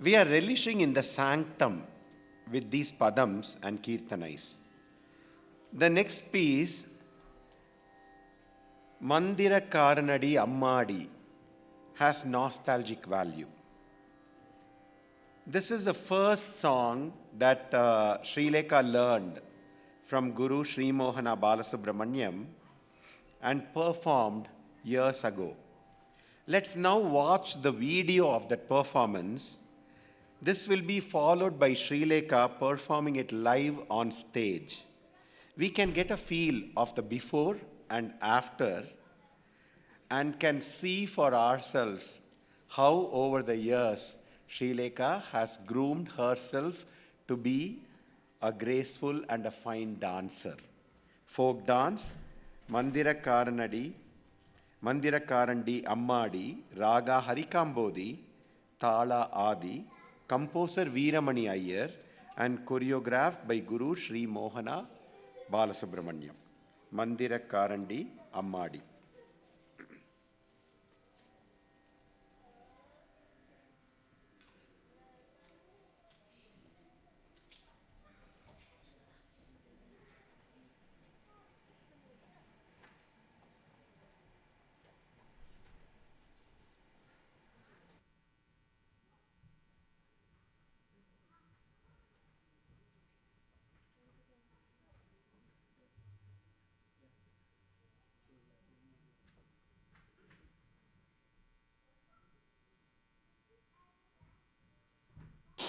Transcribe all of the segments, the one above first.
We are relishing in the sanctum with these padams and kirtanais. The next piece, Mandira Karanadi Ammadi, has nostalgic value. This is the first song that Srilekha learned from Guru Sri Mohana Balasubramaniam and performed years ago. Let's now watch the video of that performance. This will be followed by Srilekha performing it live on stage. We can get a feel of the before and after and can see for ourselves how over the years Srilekha has groomed herself to be a graceful and a fine dancer. Folk dance, Mandira Karandi Ammadi, Raga Harikambodi, Thala Adi, composer Veeramani Iyer, and choreographed by Guru Sri Mohana Balasubramaniam. Mandira Karandi Ammadi.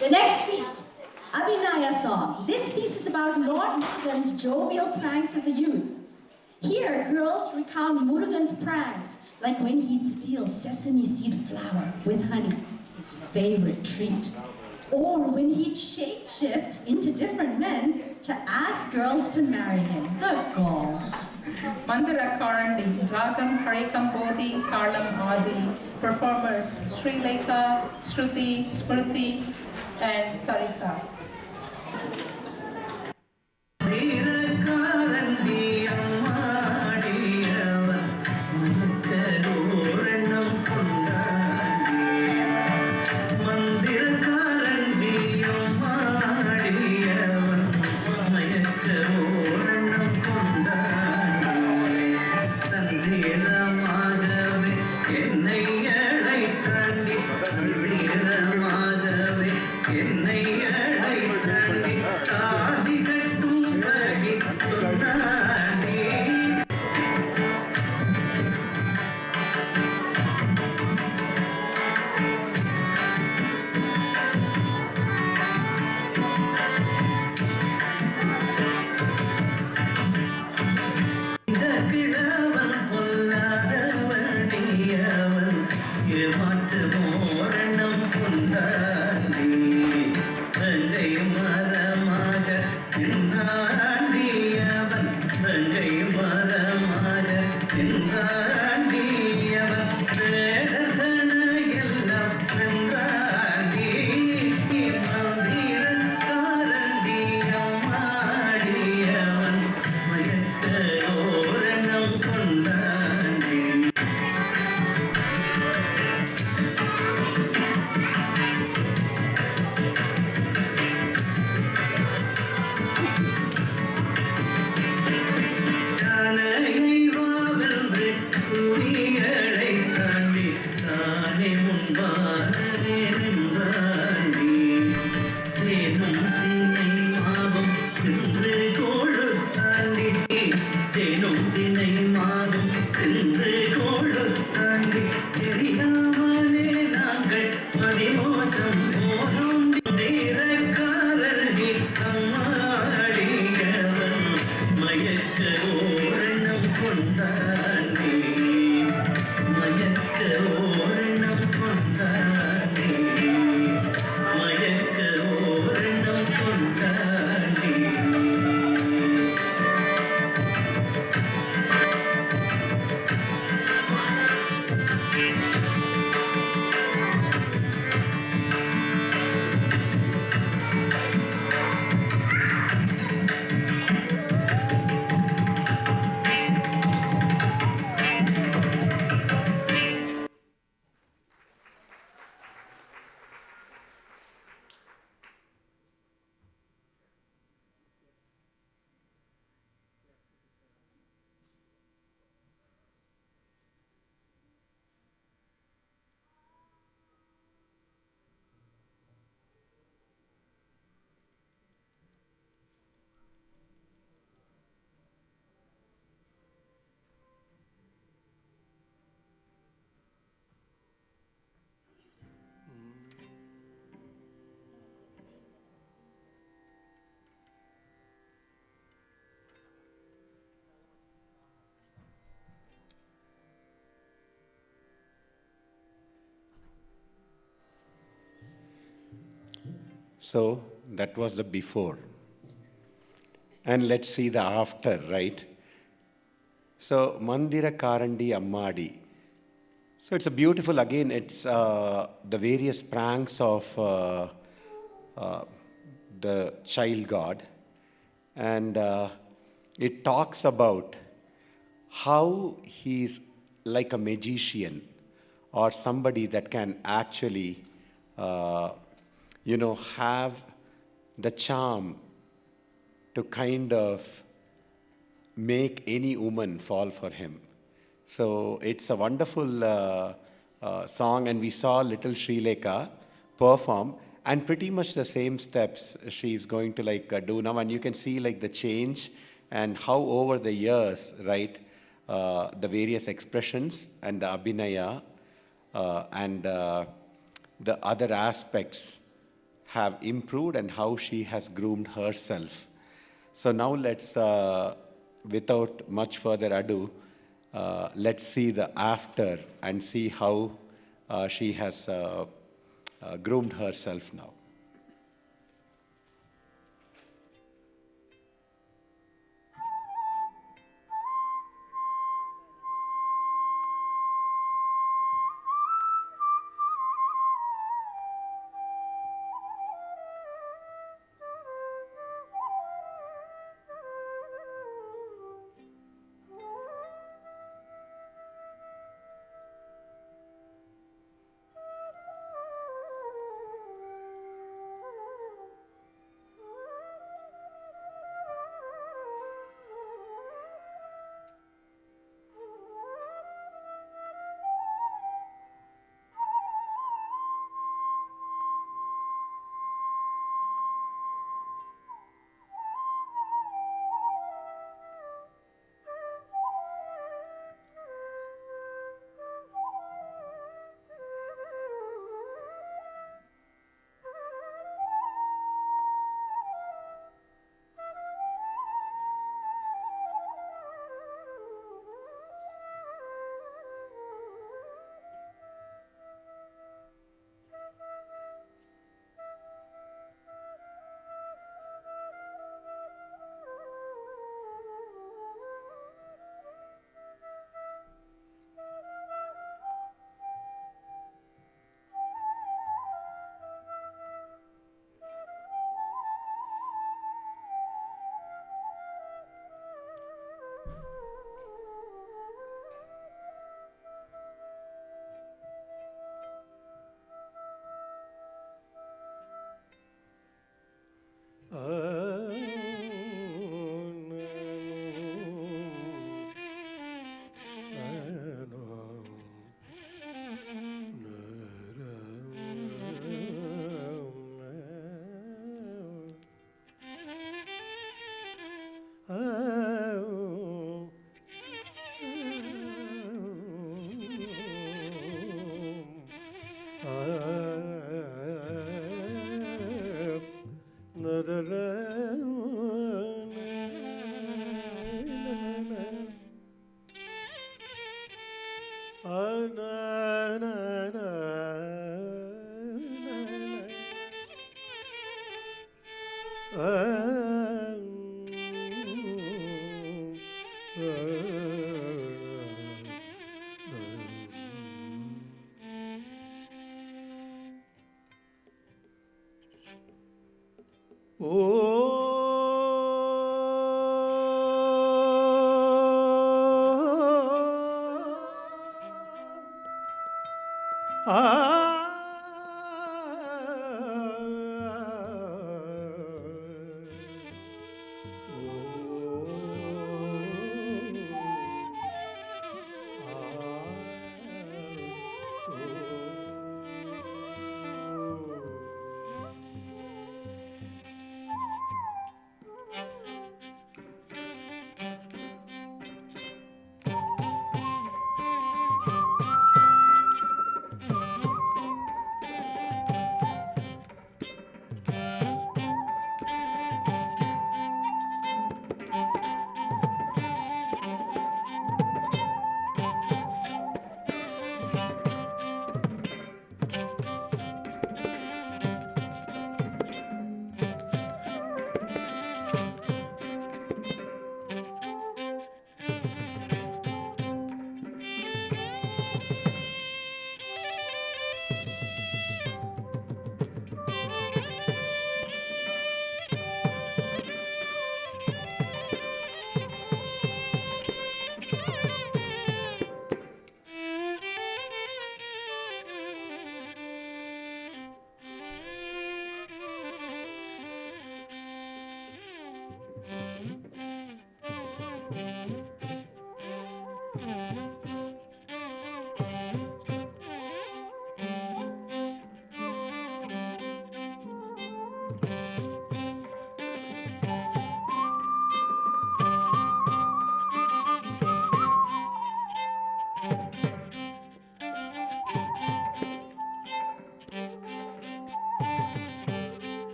The next piece, Abhinaya song. This piece is about Lord Murugan's jovial pranks as a youth. Here, girls recount Murugan's pranks, like when he'd steal sesame seed flour with honey, his favorite treat. Or when he'd shape-shift into different men to ask girls to marry him. The gall. Mandira Karandi, Ragam Harikambodi, Karlam Adi. Performers Srilekha, Shruti, Smriti, and Sarika. So that was the before. And let's see the after, right? So Mandira Karandi Ammadi. So it's a beautiful, again, it's the various pranks of the child God. And it talks about how he's like a magician or somebody that can actually, have the charm to kind of make any woman fall for him. So it's a wonderful song, and we saw little Srileka perform, and pretty much the same steps she's going to do now, and you can see like the change and how over the years, right, the various expressions and the abhinaya and the other aspects have improved and how she has groomed herself. So now let's, without much further ado, let's see the after and see how she has groomed herself now.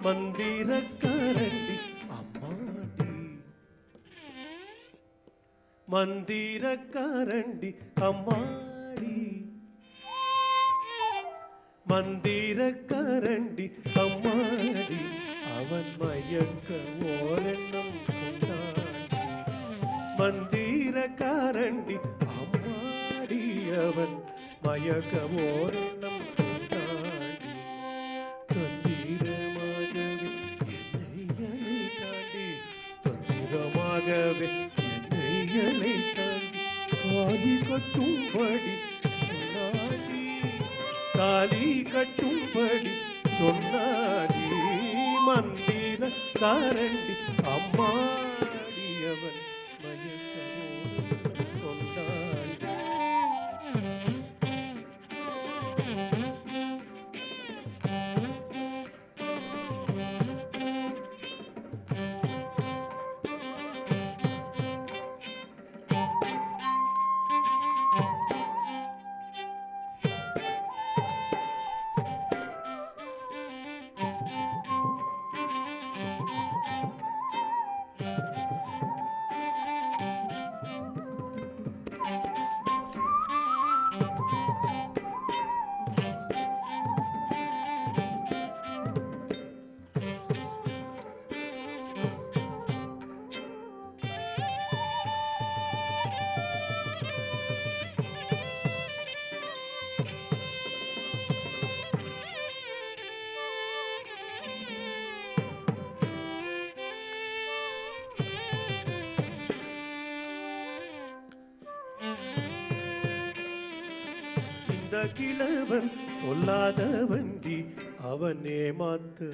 மந்திரக்காரண்டி அம்மாடி, மந்திரக்காரண்டி அம்மாடி, மந்திரக்காரண்டி அம்மாடி, அவன் மயக்க ஓரெண்ணம் கொண்டாடி. மந்திரக்காரண்டி அம்மாடி, அவன் மயக்க ஓரெண்ணம் கொண்டாடி. தந்திரமாகவே என்னை தாண்டி, தந்திரமாகவே என்னை தாண்டி, காலி கட்டும்படி சொன்னாடி, காலி கட்டும்படி சொன்னாடி. மந்திரக்காரண்டி அம்மாடி, அவன் மயக்க ஓரெண்ணம் கொண்டாடி. இந்த கிழவன் பொல்லாத வண்டி, அவன் ஏமாத்து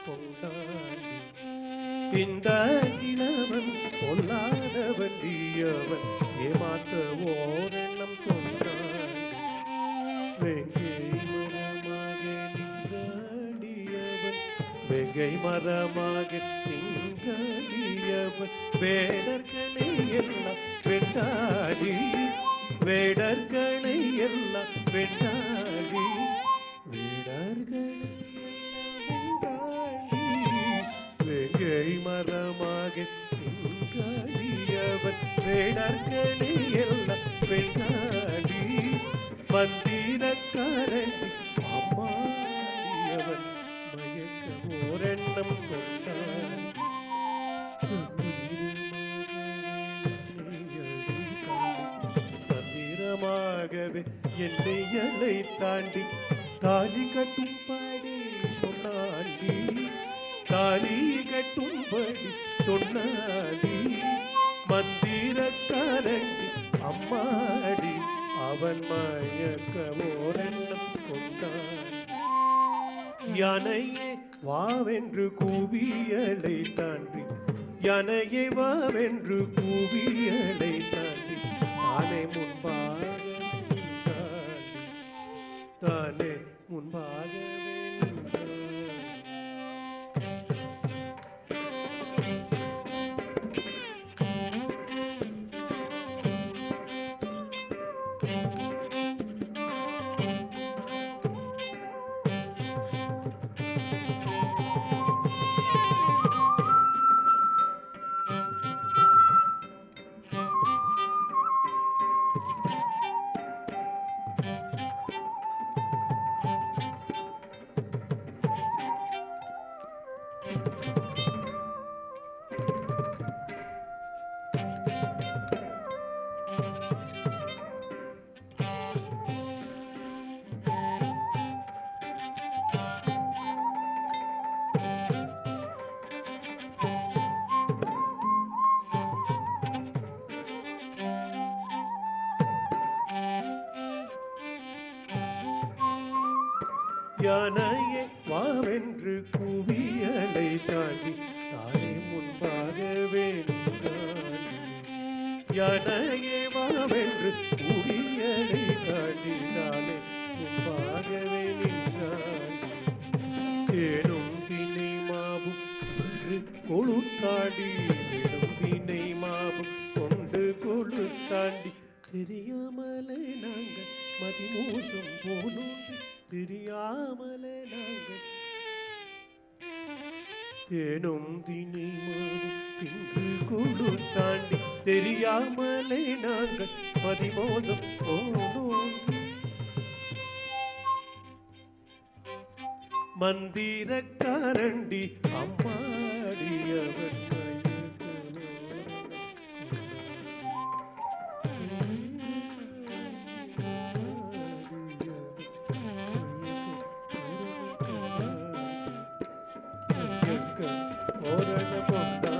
கொண்டாடி. இந்த கிழவன் பொல்லாத வண்டி, அவன் ஏமாத்த ஓரெண்ணம் கொண்டாடி. வெங்கை மரமாக நின்றாடியவன், வெங்கை மரமாக நின்றாடியவன், வேடர்களை எல்லாம் வெண்டாடி, வேடர்களை எல்லாம் வெண்டாடி, வேடர்களை வெண்டாடி. வெங்கை மரமாக நின்றாடியவன், வேடர்களை எல்லாம் வெண்டாடி. மந்திரக்காரண்டி அம்மாடியவன் மயக்க ஓரெண்ணம் கொண்டாடி. தந்திரமாகவே என்னை தாண்டி, தாலி கட்டும்படி சொன்னாடி, தாலி கட்டும்படி சொன்னாடி. மந்திரக்காரண்டி அம்மாடி, அவன் மயக்க ஓரெண்ணம் கொண்டாடி. யானையே வாவென்று கூவியலை தாண்டி, யானையே வாவென்று கூவியலை தாண்டி, தானே முன்பாக நின்றாடி, தானே முன்பாகவே நின்றாடி. யானையே வாவென்று கூவியலை தாண்டி, தானே முன்பாகவே நின்றாடி. யானையே வாவென்று கூவியலை தாண்டி, தானே முன்பாகவே நின்றாடி. தேனும் தினை மாவும் கொண்டு கொழுத்தாடி, தேனும் தினை மாவும் கொண்டு கொழுத்தாண்டி. தெரியாமலே நாங்கள் மதிமோசம் போனோம், தெரியாமலே நாங்கள் தேனும் தினிமதும் தின்று குழு தாண்டி தெரியாமலே நாங்கள் பதிமோதம் போனோம். மந்திரக்காரண்டி அம்மாடியவன் ஓரண கொண்டா